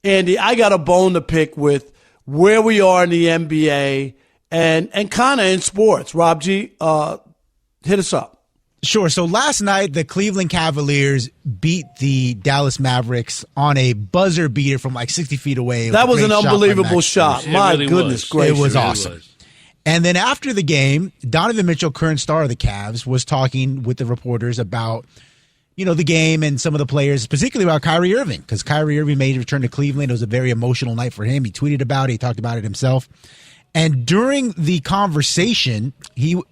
Andy, I got a bone to pick with where we are in the NBA and kind of in sports. Rob G, hit us up. Sure. So last night, the Cleveland Cavaliers beat the Dallas Mavericks on a buzzer beater from like 60 feet away. That was an unbelievable shot. My really goodness gracious. It was awesome. And then after the game, Donovan Mitchell, current star of the Cavs, was talking with the reporters about, the game and some of the players, particularly about Kyrie Irving, because Kyrie Irving made a return to Cleveland. It was a very emotional night for him. He tweeted about it. He talked about it himself. And during the conversation,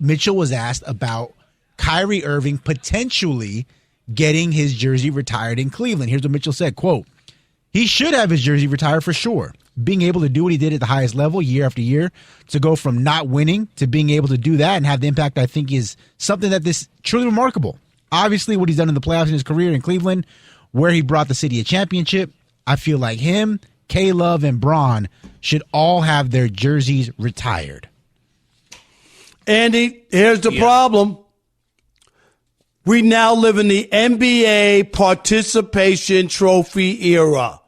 Mitchell was asked about Kyrie Irving potentially getting his jersey retired in Cleveland. Here's what Mitchell said, quote, "He should have his jersey retired for sure. Being able to do what he did at the highest level year after year, to go from not winning to being able to do that and have the impact, I think is something that is truly remarkable. Obviously, what he's done in the playoffs in his career in Cleveland, where he brought the city a championship, I feel like him, K-Love, and Braun should all have their jerseys retired." Andy, here's the problem. We now live in the NBA participation trophy era.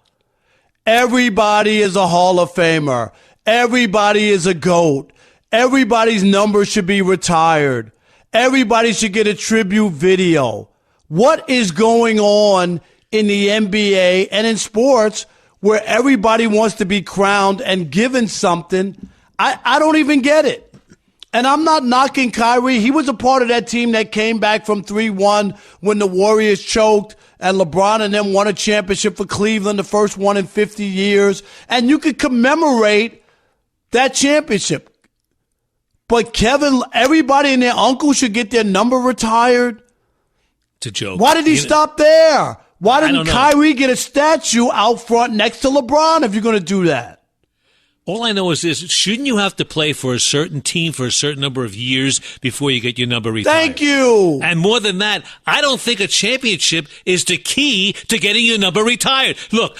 Everybody is a Hall of Famer. Everybody is a GOAT. Everybody's number should be retired. Everybody should get a tribute video. What is going on in the NBA and in sports where everybody wants to be crowned and given something? I don't even get it. And I'm not knocking Kyrie. He was a part of that team that came back from 3-1 when the Warriors choked and LeBron and them won a championship for Cleveland, the first one in 50 years. And you could commemorate that championship. But Kevin, everybody and their uncle should get their number retired. It's a joke. Why did he stop there? Why didn't Kyrie get a statue out front next to LeBron if you're going to do that? All I know is this: shouldn't you have to play for a certain team for a certain number of years before you get your number retired? Thank you. And more than that, I don't think a championship is the key to getting your number retired. Look,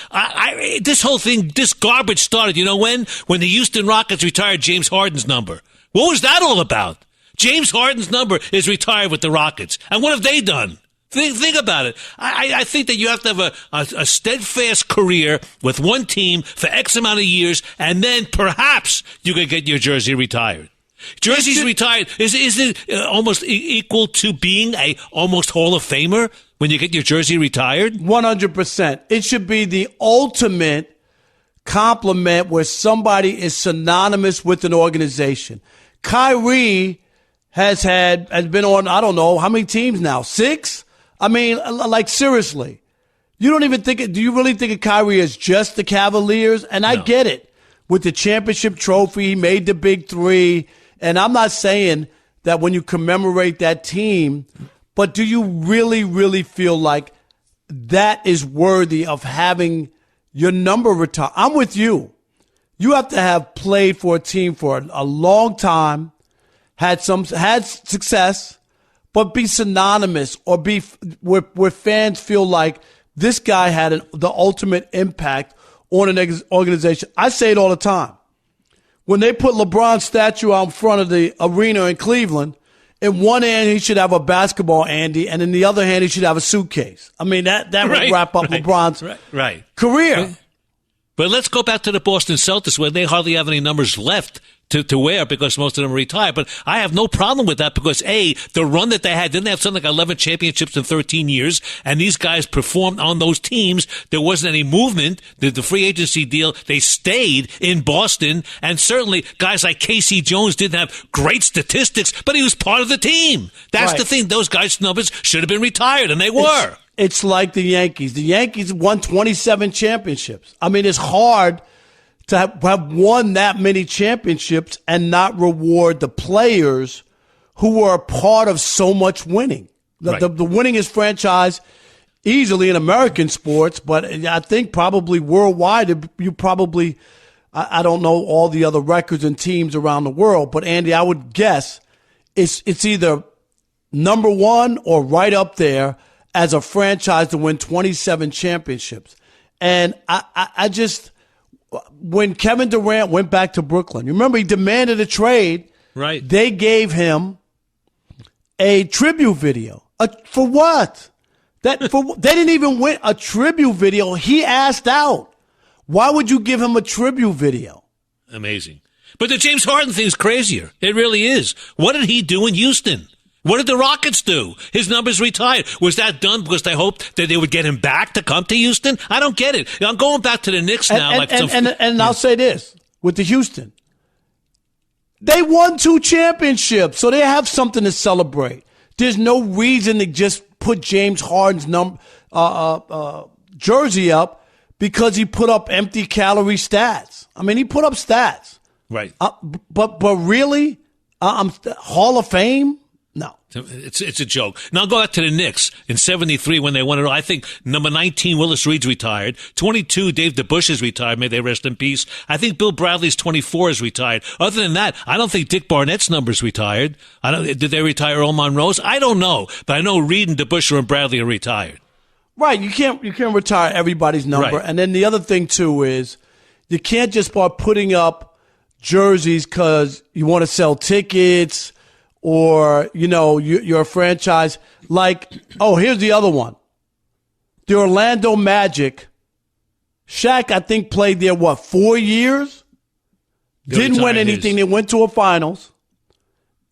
this whole thing, this garbage started, when? When the Houston Rockets retired James Harden's number. What was that all about? James Harden's number is retired with the Rockets. And what have they done? Think about it. I think that you have to have a steadfast career with one team for X amount of years, and then perhaps you can get your jersey retired. Jerseys retired, is it almost equal to being a almost Hall of Famer when you get your jersey retired? 100%. It should be the ultimate compliment where somebody is synonymous with an organization. Kyrie has been on, I don't know, how many teams now? 6? I mean, like, seriously, do you really think of Kyrie as just the Cavaliers? And I get it. With the championship trophy, he made the big three. And I'm not saying that when you commemorate that team, but do you really, really feel like that is worthy of having your number retired? I'm with you. You have to have played for a team for a long time, had success, but be synonymous or be where fans feel like this guy had the ultimate impact on an organization. I say it all the time. When they put LeBron's statue out in front of the arena in Cleveland, in one hand he should have a basketball, Andy, and in the other hand he should have a suitcase. I mean, that would wrap up LeBron's career. But let's go back to the Boston Celtics, where they hardly have any numbers left to wear because most of them are retired. But I have no problem with that because, A, the run that they had, didn't they have something like 11 championships in 13 years? And these guys performed on those teams. There wasn't any movement. The free agency deal, they stayed in Boston. And certainly guys like Casey Jones didn't have great statistics, but he was part of the team. That's the thing. Those guys' numbers should have been retired, and they were. It's like the Yankees. The Yankees won 27 championships. I mean, it's hard to have won that many championships and not reward the players who were a part of so much winning. The winningest franchise easily in American sports, but I think probably worldwide, you probably, I don't know all the other records and teams around the world, but Andy, I would guess it's either number one or right up there as a franchise to win 27 championships. And I just, when Kevin Durant went back to Brooklyn, you remember he demanded a trade. Right. They gave him a tribute video. For what? They didn't even win a tribute video. He asked out. Why would you give him a tribute video? Amazing. But the James Harden thing's crazier. It really is. What did he do in Houston? What did the Rockets do? His numbers retired. Was that done because they hoped that they would get him back to come to Houston? I don't get it. I'm going back to the Knicks now. And I'll say this with the Houston. They won 2 championships, so they have something to celebrate. There's no reason to just put James Harden's jersey up because he put up empty calorie stats. I mean, he put up stats. Right. But really, Hall of Fame? No. It's a joke. Now go back to the Knicks in 73 when they won it all. I think number 19, Willis Reed's retired. 22, Dave DeBusch is retired. May they rest in peace. I think Bill Bradley's 24 is retired. Other than that, I don't think Dick Barnett's number's retired. Did they retire Earl Monroe's? I don't know. But I know Reed and DeBusch and Bradley are retired. Right. You can't retire everybody's number. Right. And then the other thing, too, is you can't just start putting up jerseys because you want to sell tickets or, you're a franchise. Like, here's the other one. The Orlando Magic. Shaq, I think, played there, 4 years? Didn't win anything. They went to a finals,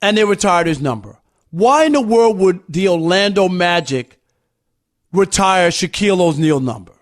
and they retired his number. Why in the world would the Orlando Magic retire Shaquille O'Neal's number?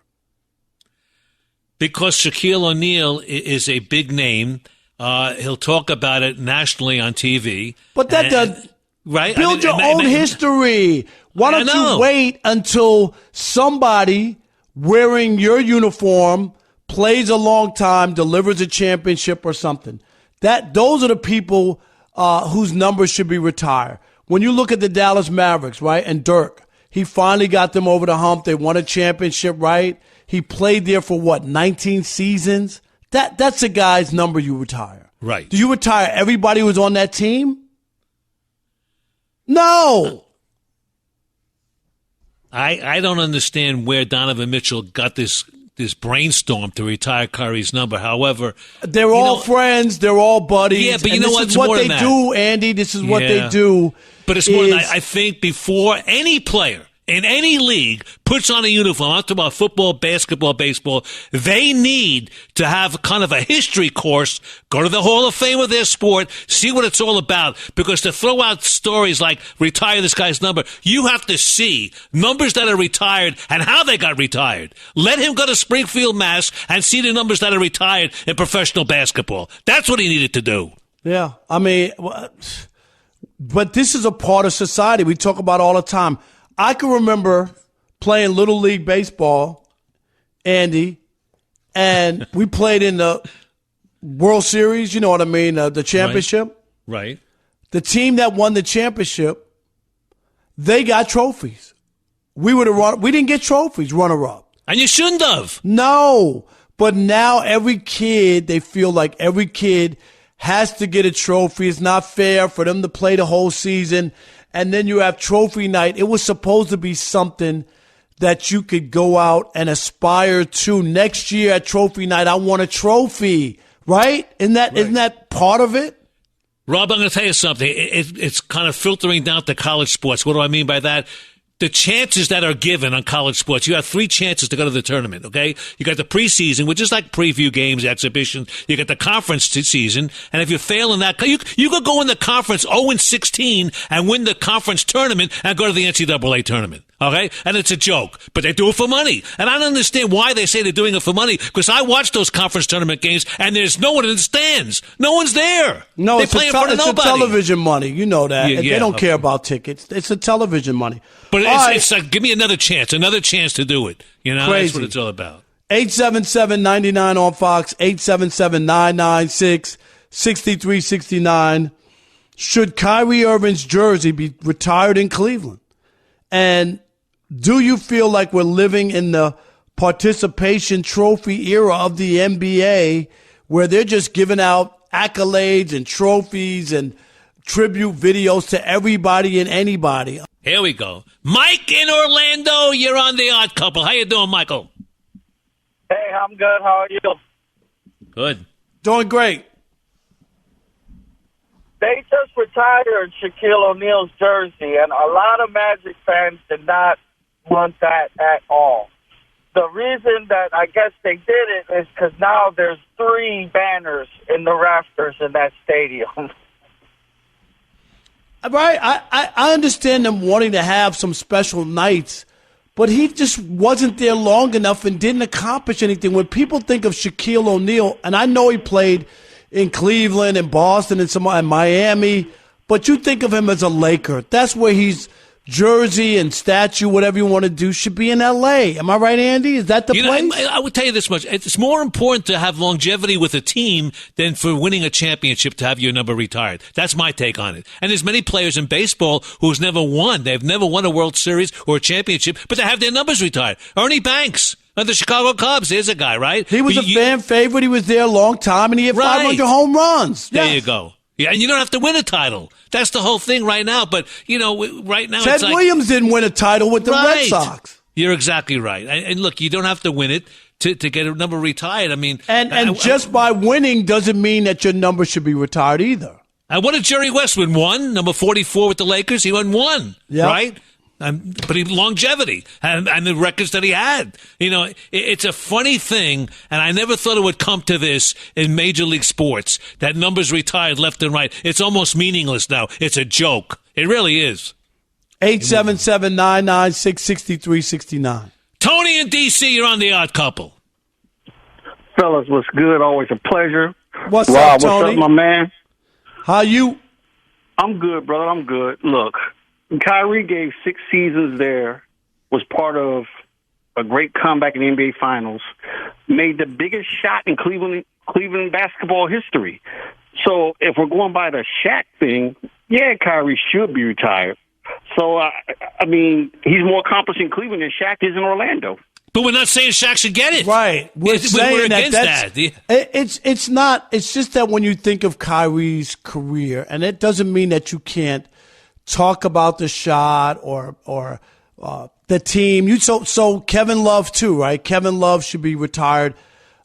Because Shaquille O'Neal is a big name. He'll talk about it nationally on TV. But that does right. Build your own history. Why don't you wait until somebody wearing your uniform plays a long time, delivers a championship or something? Those are the people whose numbers should be retired. When you look at the Dallas Mavericks, right, and Dirk, he finally got them over the hump. They won a championship, right? He played there for 19 seasons? That's a guy's number you retire. Right. Do you retire everybody who was on that team? No. I don't understand where Donovan Mitchell got this brainstorm to retire Kyrie's number. However, they're all friends. They're all buddies. Yeah, but you know what? This is what they do, Andy. This is what they do. But it's more than that. I think before any player in any league puts on a uniform, I'm talking about football, basketball, baseball, they need to have kind of a history course, go to the Hall of Fame of their sport, see what it's all about. Because to throw out stories like retire this guy's number, you have to see numbers that are retired and how they got retired. Let him go to Springfield, Mass. and see the numbers that are retired in professional basketball. That's what he needed to do. Yeah, I mean, but this is a part of society we talk about all the time. I can remember playing Little League Baseball, Andy, and we played in the World Series, you know what I mean, the championship. Right. The team that won the championship, they got trophies. We didn't get trophies, runner-up. And you shouldn't have. No, but now they feel like every kid has to get a trophy. It's not fair for them to play the whole season. And then you have trophy night. It was supposed to be something that you could go out and aspire to. Next year at trophy night, I want a trophy, right? Isn't that part of it? Rob, I'm going to tell you something. It's kind of filtering down to college sports. What do I mean by that? The chances that are given on college sports, you have 3 chances to go to the tournament, okay? You got the preseason, which is like preview games, exhibition. You got the conference season, and if you fail in that, you could go in the conference 0-16 and win the conference tournament and go to the NCAA tournament, okay? And it's a joke, but they do it for money. And I don't understand why they say they're doing it for money, because I watch those conference tournament games, and there's no one in the stands. No one's there. No, they it's a television money. You know that. Yeah, they don't care about tickets. It's a television money. But it's like, give me another chance to do it. You know, Crazy. That's what it's all about. 877-99 on Fox, 877-996-6369. Should Kyrie Irving's jersey be retired in Cleveland? And do you feel like we're living in the participation trophy era of the NBA where they're just giving out accolades and trophies and tribute videos to everybody and anybody? Here we go. Mike in Orlando, you're on The Odd Couple. How you doing, Michael? Hey, I'm good. How are you? Good. Doing great. They just retired Shaquille O'Neal's jersey, and a lot of Magic fans did not want that at all. the reason that I guess they did it is because now there's 3 banners in the rafters in that stadium. Right, I understand them wanting to have some special nights, but he just wasn't there long enough and didn't accomplish anything. When people think of Shaquille O'Neal, and I know he played in Cleveland and Boston and Miami, but you think of him as a Laker. That's where he's jersey and statue, whatever you want to do, should be in L.A. Am I right, Andy? Is that the place? I would tell you this much. It's more important to have longevity with a team than for winning a championship to have your number retired. That's my take on it. And there's many players in baseball who's never won. They've never won a World Series or a championship, but they have their numbers retired. Ernie Banks of the Chicago Cubs. There's a guy, right? He was a fan favorite. He was there a long time, and he had 500 home runs. There you go. Yeah, and you don't have to win a title. That's the whole thing right now. But, right now Ted it's like, Williams didn't win a title with the Red Sox. You're exactly right. And look, you don't have to win it to get a number retired. I mean, and just by winning doesn't mean that your number should be retired either. And what did Jerry West win? One, number 44 with the Lakers. He won one, right? But longevity and the records that he had. It's a funny thing, and I never thought it would come to this in Major League Sports, that numbers retired left and right. It's almost meaningless now. It's a joke. It really is. 877-996-6369. Tony in D.C., you're on The Odd Couple. Fellas, what's good? Always a pleasure. What's up, Tony? What's up, my man? How you? I'm good, brother. I'm good. Look, Kyrie gave 6 seasons there, was part of a great comeback in the NBA Finals, made the biggest shot in Cleveland basketball history. So if we're going by the Shaq thing, yeah, Kyrie should be retired. So, I mean, he's more accomplished in Cleveland than Shaq is in Orlando. But we're not saying Shaq should get it. Right. We're saying against that. It's not. It's just that when you think of Kyrie's career, and it doesn't mean that you can't talk about the shot or the team. So Kevin Love too, right? Kevin Love should be retired.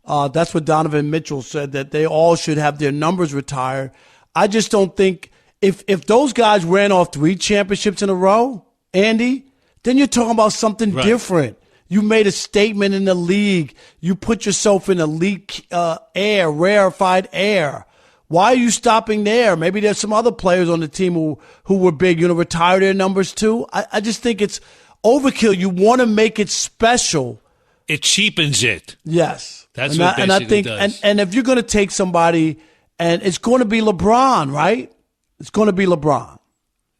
That's what Donovan Mitchell said, that they all should have their numbers retired. I just don't think if those guys ran off 3 championships in a row, Andy, then you're talking about something different. You made a statement in the league. You put yourself in elite air, rarefied air. Why are you stopping there? Maybe there's some other players on the team who were big, retire their numbers too. I just think it's overkill. You want to make it special. It cheapens it. Yes. That's what basically does. And if you're going to take somebody, and it's going to be LeBron, right? It's going to be LeBron.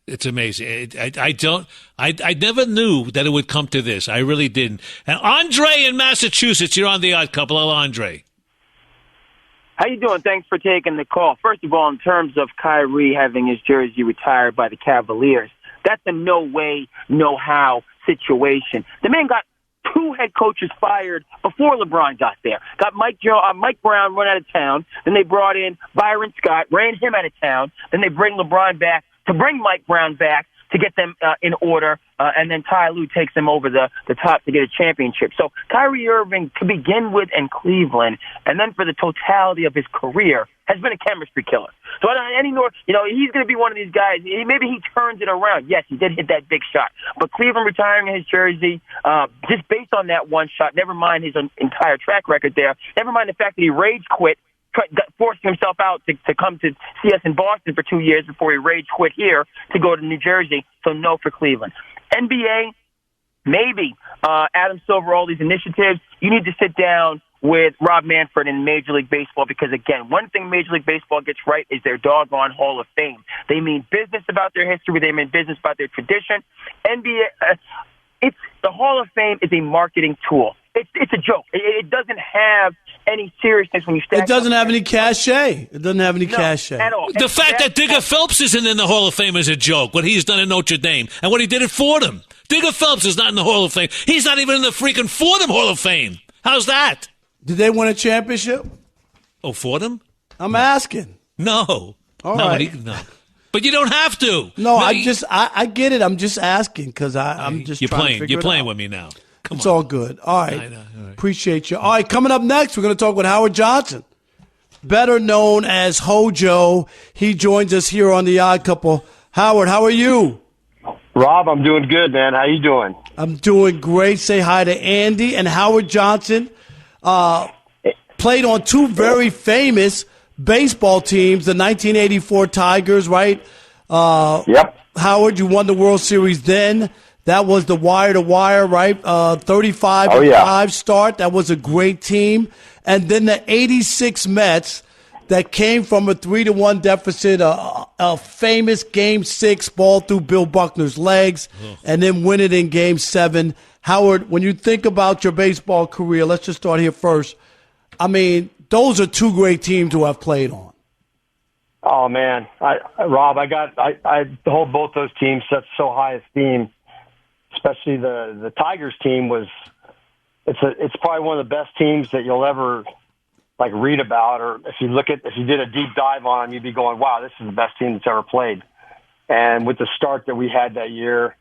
It's amazing. I never knew that it would come to this. I really didn't. And Andre in Massachusetts, you're on The Odd Couple. Hello, Andre. How you doing? Thanks for taking the call. First of all, in terms of Kyrie having his jersey retired by the Cavaliers, that's a no way, no how situation. The man got 2 head coaches fired before LeBron got there. Got Mike Brown run out of town. Then they brought in Byron Scott, ran him out of town. Then they bring LeBron back to bring Mike Brown back to get them in order, and then Ty Lue takes them over the top to get a championship. So Kyrie Irving, to begin with in Cleveland, and then for the totality of his career, has been a chemistry killer. So he's going to be one of these guys. Maybe he turns it around. Yes, he did hit that big shot. But Cleveland retiring his jersey, just based on that one shot, never mind his entire track record there, never mind the fact that he rage quit, forcing himself out to come to see us in Boston for 2 years before he rage quit here to go to New Jersey. So no for Cleveland. NBA, maybe Adam Silver, all these initiatives. You need to sit down with Rob Manfred in Major League Baseball because, again, one thing Major League Baseball gets right is their doggone Hall of Fame. They mean business about their history. They mean business about their tradition. NBA, the Hall of Fame is a marketing tool. It's a joke. It doesn't have any seriousness when you stack. It doesn't have any cachet. It doesn't have any cachet at all. The fact that Digger Phelps isn't in the Hall of Fame is a joke. What he's done in Notre Dame and what he did at Fordham. Digger Phelps is not in the Hall of Fame. He's not even in the freaking Fordham Hall of Fame. How's that? Did they win a championship? Oh, Fordham? I'm asking. No. All right. No. But you don't have to. No, I get it. I'm just asking because I'm just trying to figure it out. You're playing with me now. It's all good. All right. I know. All right. Appreciate you. All right, coming up next, we're going to talk with Howard Johnson, better known as Hojo. He joins us here on The Odd Couple. Howard, how are you? Rob, I'm doing good, man. How you doing? I'm doing great. Say hi to Andy and Howard Johnson. Played on two very famous baseball teams, the 1984 Tigers, right? Yep. Howard, you won the World Series then. That was the wire-to-wire, right? 35-5 start. That was a great team. And then the 86 Mets that came from a 3-1 deficit, a famous Game 6 ball through Bill Buckner's legs, and then win it in Game 7. Howard, when you think about your baseball career, let's just start here first. I mean, those are two great teams to have played on. Oh man, Rob, I hold both those teams such so high esteem. Especially the Tigers team it's probably one of the best teams that you'll ever like read about, or if you did a deep dive on them, you'd be going, wow, this is the best team that's ever played. And with the start that we had that year,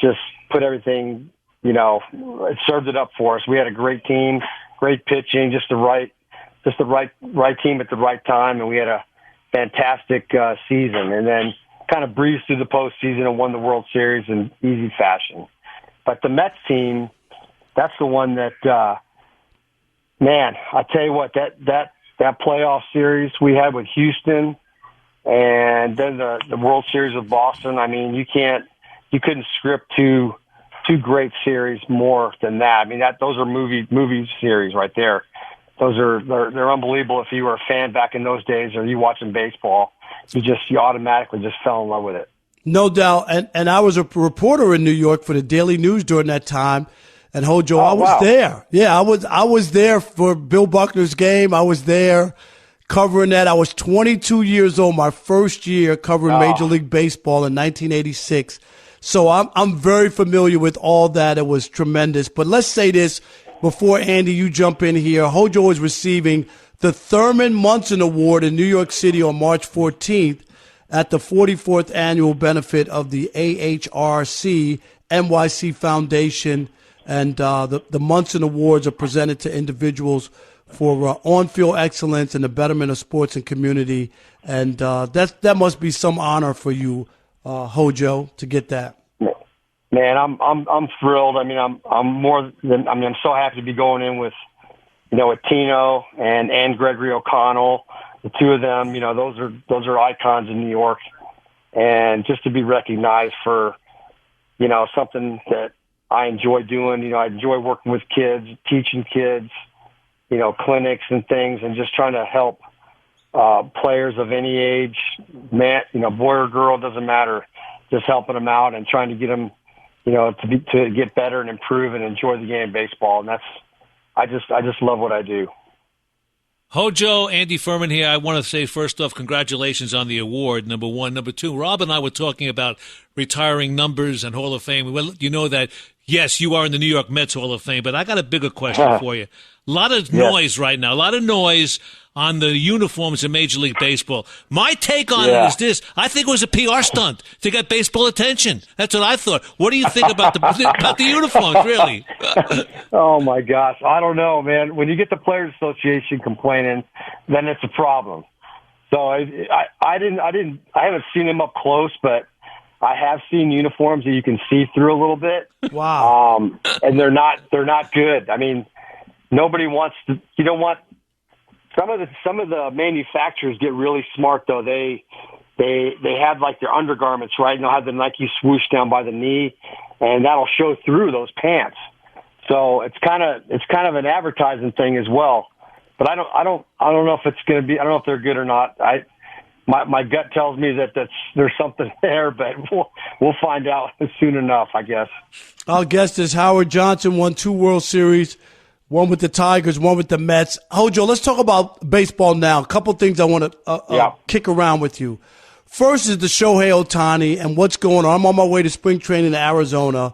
just put everything, it served it up for us. We had a great team, great pitching, just the right team at the right time, and we had a fantastic season. And then kind of breezed through the postseason and won the World Series in easy fashion. But the Mets team, that's the one that, man, I tell you what, that playoff series we had with Houston, and then the World Series with Boston. I mean, you couldn't script two great series more than that. I mean, those are movie series right there. They're unbelievable. If you were a fan back in those days, or you watching baseball, you automatically just fell in love with it. No doubt. And I was a reporter in New York for the Daily News during that time. And Hojo, I was there. Yeah, I was there for Bill Buckner's game. I was there covering that. I was 22 years old, my first year covering Major League Baseball in 1986. So I'm very familiar with all that. It was tremendous. But let's say this before, Andy, you jump in here. Hojo is receiving the Thurman Munson Award in New York City on March 14th at the 44th annual benefit of the AHRC NYC Foundation. And the Munson Awards are presented to individuals for on-field excellence and the betterment of sports and community. And that must be some honor for you, Hojo, to get that. Man, I'm thrilled. I mean, I'm so happy to be going in with Tino and Gregory O'Connell, the two of them. Those are icons in New York, and just to be recognized for something that I enjoy doing. I enjoy working with kids, teaching kids, clinics and things, and just trying to help players of any age, man, boy or girl, doesn't matter. Just helping them out and trying to get them, to get better and improve and enjoy the game of baseball. And I just love what I do. Hojo, Andy Furman here. I want to say, first off, congratulations on the award, number one. Number two, Rob and I were talking about retiring numbers and Hall of Fame. Well, you know that, yes, you are in the New York Mets Hall of Fame, but I got a bigger question for you. A lot of noise right now, a lot of noise on the uniforms in Major League Baseball. My take on it is this. I think it was a PR stunt to get baseball attention. That's what I thought. What do you think about the uniforms, really? Oh, my gosh. I don't know, man. When you get the Players Association complaining, then it's a problem. So I haven't seen them up close, but I have seen uniforms that you can see through a little bit. Wow. And they're not good. I mean, nobody wants to. You don't want. Some of the manufacturers get really smart though. They have like their undergarments, right? And they'll have the Nike swoosh down by the knee, and that'll show through those pants. So it's kind of an advertising thing as well. But I don't know if it's going to be. I don't know if they're good or not. My gut tells me that there's something there, but we'll find out soon enough, I guess. Our guest is Howard Johnson, won 2 World Series, one with the Tigers, one with the Mets. Hojo, let's talk about baseball now. A couple things I want to kick around with you. First is the Shohei Ohtani and what's going on. I'm on my way to spring training in Arizona.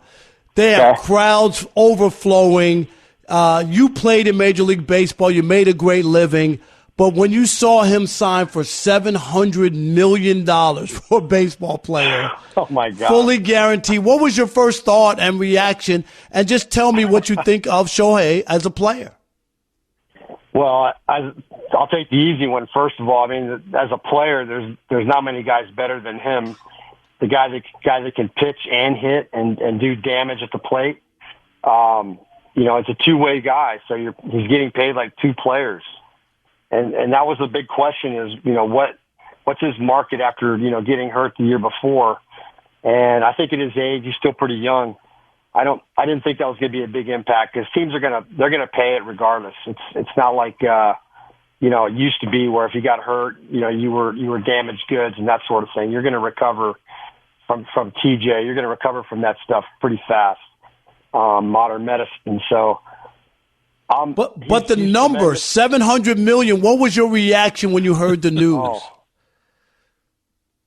There are crowds overflowing. You played in Major League Baseball. You made a great living. But when you saw him sign for $700 million for a baseball player, oh my God, fully guaranteed, what was your first thought and reaction? And just tell me what you think of Shohei as a player. Well, I'll take the easy one first of all. I mean, as a player, there's not many guys better than him. the guy that can pitch and hit and do damage at the plate. It's a two-way guy, so he's getting paid like two players. And that was the big question is, what's his market after, getting hurt the year before? And I think at his age, he's still pretty young. I didn't think that was going to be a big impact because teams they're going to pay it regardless. It's not like, it used to be where if you got hurt, you were damaged goods and that sort of thing. You're going to recover from TJ. You're going to recover from that stuff pretty fast. Modern medicine. So, but the number $700 million. What was your reaction when you heard the news?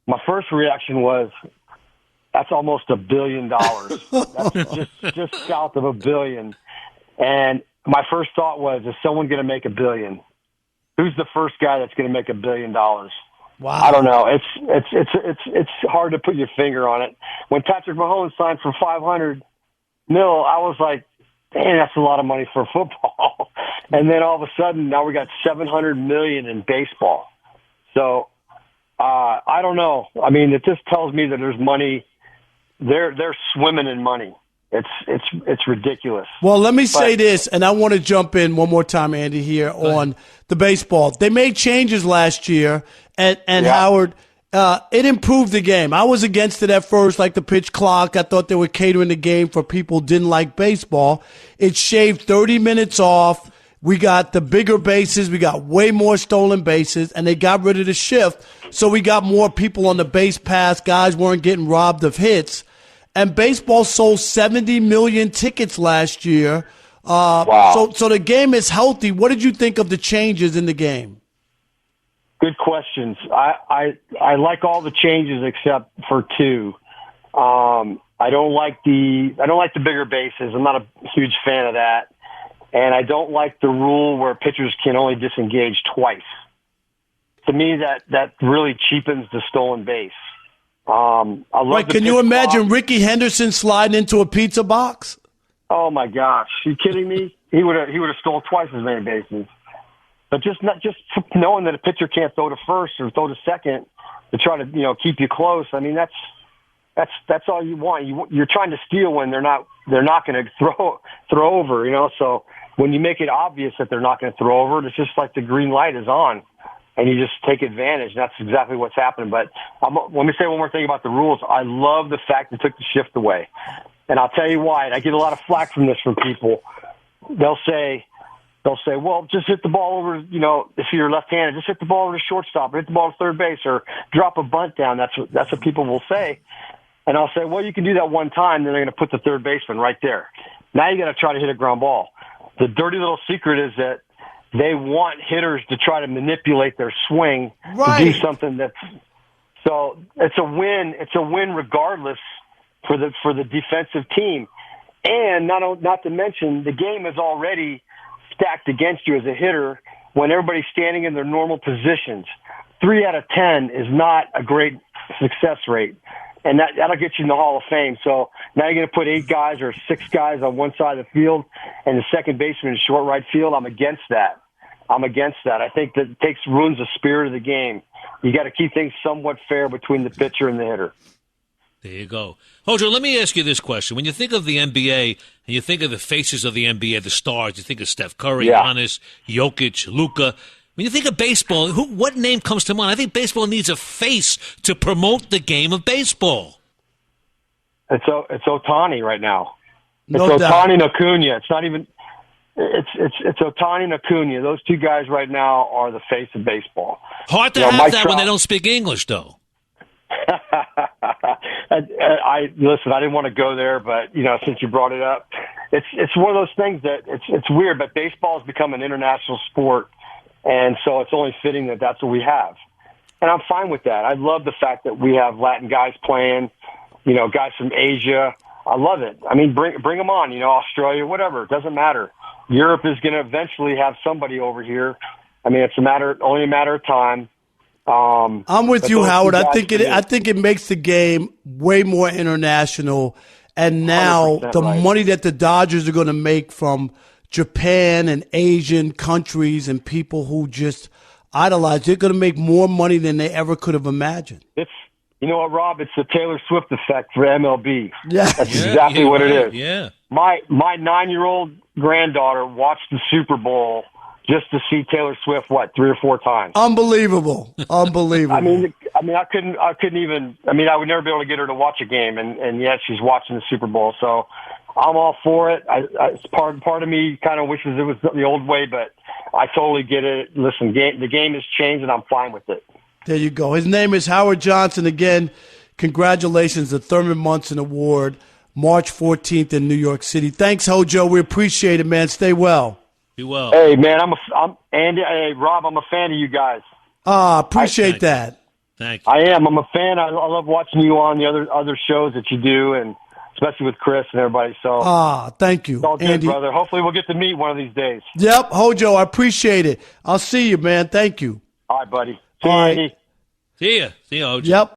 My first reaction was, that's almost $1 billion. That's just south of $1 billion. And my first thought was, is someone going to make $1 billion? Who's the first guy that's going to make $1 billion? Wow. I don't know. It's hard to put your finger on it. When Patrick Mahomes signed for $500 million, I was like, dang, that's a lot of money for football. And then all of a sudden, now we got $700 million in baseball. So I don't know. I mean, it just tells me that there's money. They're swimming in money. It's ridiculous. Well, let me say this, and I want to jump in one more time, Andy, here on the baseball. They made changes last year, and Howard, it improved the game. I was against it at first, like the pitch clock. I thought they were catering the game for people who didn't like baseball. It shaved 30 minutes off. We got the bigger bases. We got way more stolen bases, and they got rid of the shift. So we got more people on the base pass. Guys weren't getting robbed of hits. And baseball sold 70 million tickets last year. Wow. So the game is healthy. What did you think of the changes in the game? Good questions. I like all the changes except for two. I don't like the bigger bases. I'm not a huge fan of that. And I don't like the rule where pitchers can only disengage twice. To me, that really cheapens the stolen base. Can you imagine Ricky Henderson sliding into a pizza box? Oh my gosh, you kidding me? He would have stolen twice as many bases. But just knowing that a pitcher can't throw to first or throw to second to try to keep you close. I mean that's all you want. You're trying to steal when they're not going to throw over. So when you make it obvious that they're not going to throw over, it's just like the green light is on. And you just take advantage. That's exactly what's happening. But let me say one more thing about the rules. I love the fact they took the shift away. And I'll tell you why. And I get a lot of flack from this from people. They'll say, well, just hit the ball over, if you're left-handed, just hit the ball over to shortstop, or hit the ball to third base, or drop a bunt down. That's what people will say. And I'll say, well, you can do that one time, then they're going to put the third baseman right there. Now you got to try to hit a ground ball. The dirty little secret is that they want hitters to try to manipulate their swing to do something so it's a win. It's a win regardless for the defensive team. And not to mention the game is already stacked against you as a hitter when everybody's standing in their normal positions. 3 out of 10 is not a great success rate. And that'll get you in the Hall of Fame. So now you're going to put 8 guys or 6 guys on one side of the field and the second baseman in short right field. I'm against that. I think that ruins the spirit of the game. You got to keep things somewhat fair between the pitcher and the hitter. There you go. Hojo, let me ask you this question. When you think of the NBA and you think of the faces of the NBA, the stars, you think of Steph Curry, Giannis, Jokic, Luka. When you think of baseball, what name comes to mind? I think baseball needs a face to promote the game of baseball. It's Ohtani right now. No It's doubt. Ohtani and Acuna. It's not even. It's Ohtani and Acuna. Those two guys right now are the face of baseball. Hard to have that when they don't speak English, though. Listen. I didn't want to go there, but since you brought it up, it's one of those things that it's weird. But baseball has become an international sport. And so it's only fitting that that's what we have. And I'm fine with that. I love the fact that we have Latin guys playing, guys from Asia. I love it. I mean, bring them on, Australia, whatever. It doesn't matter. Europe is going to eventually have somebody over here. I mean, it's only a matter of time. I'm with you, Howard. I think it makes the game way more international. And now the money that the Dodgers are going to make from Japan and Asian countries and people who just idolize, they're going to make more money than they ever could have imagined. You know what, Rob? It's the Taylor Swift effect for MLB. Yeah. That's exactly what it is. Yeah. My 9-year-old granddaughter watched the Super Bowl just to see Taylor Swift, 3 or 4 times. Unbelievable. Unbelievable. I couldn't even. I would never be able to get her to watch a game, and yet she's watching the Super Bowl. So I'm all for it. It's part of me kind of wishes it was the old way, but I totally get it. Listen, the game has changed, and I'm fine with it. There you go. His name is Howard Johnson. Again, congratulations, the Thurman Munson Award, March 14th in New York City. Thanks, Hojo. We appreciate it, man. Stay well. Be well. Hey, man, I'm Andy. Hey, Rob, I'm a fan of you guys. Appreciate that. Thank you. I am. I'm a fan. I love watching you on the other shows that you do, and especially with Chris and everybody. So, thank you, it's all good, Andy. brother. Hopefully, we'll get to meet one of these days. Yep, Hojo, I appreciate it. I'll see you, man. Thank you. All right, buddy. See All you, right. Andy. See ya. See ya, OJ. Yep.